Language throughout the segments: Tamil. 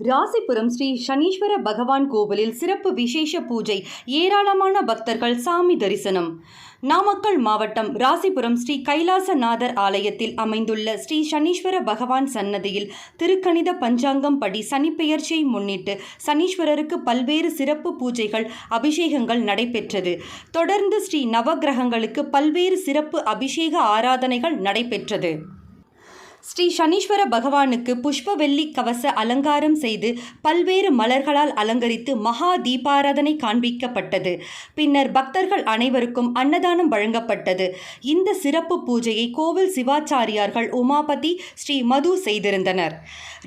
ராசிபுரம் ஸ்ரீ சனீஸ்வர பகவான் கோவிலில் சிறப்பு விசேஷ பூஜை. ஏராளமான பக்தர்கள் சாமி தரிசனம். நாமக்கல் மாவட்டம் ராசிபுரம் ஸ்ரீ கைலாசநாதர் ஆலயத்தில் அமைந்துள்ள ஸ்ரீ சனீஸ்வர பகவான் சன்னதியில் திருக்கணித பஞ்சாங்கம் படி சனிப்பெயர்ச்சியை முன்னிட்டு சனீஸ்வரருக்கு பல்வேறு சிறப்பு பூஜைகள், அபிஷேகங்கள் நடைபெற்றது. தொடர்ந்து ஸ்ரீ நவகிரகங்களுக்கு பல்வேறு சிறப்பு அபிஷேக ஆராதனைகள் நடைபெற்றது. ஸ்ரீ சனீஸ்வர பகவானுக்கு புஷ்பவெள்ளி கவச அலங்காரம் செய்து பல்வேறு மலர்களால் அலங்கரித்து மகா தீபாராதனை காண்பிக்கப்பட்டது. பின்னர் பக்தர்கள் அனைவருக்கும் அன்னதானம் வழங்கப்பட்டது. இந்த சிறப்பு பூஜையை கோவில் சிவாச்சாரியார்கள் உமாபதி, ஸ்ரீ மது செய்திருந்தனர்.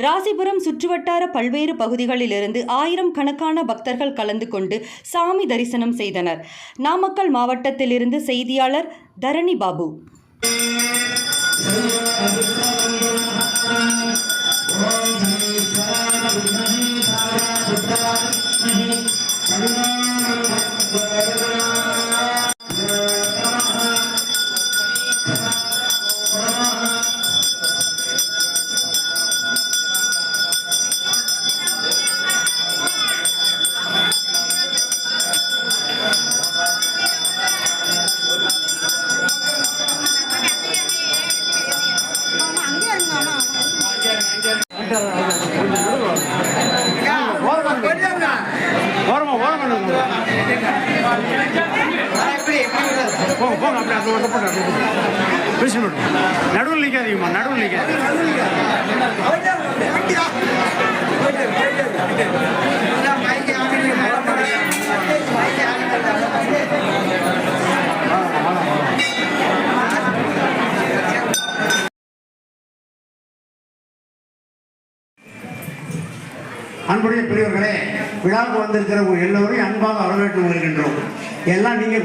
ராசிபுரம் சுற்றுவட்டார பல்வேறு பகுதிகளிலிருந்து ஆயிரக்கணக்கான பக்தர்கள் கலந்து கொண்டு சாமி தரிசனம் செய்தனர். நாமக்கல் மாவட்டத்திலிருந்து செய்தியாளர் தரணி பாபு. நடுவில் நிற்காதீங்கம்மா, நடுவில் நிற்காது. அன்புடைய பெரியவர்களே, விழாவுக்கு வந்திருக்கிற எல்லோரையும் அன்பாக வரவேற்று வருகின்றோம். எல்லாம் நீங்க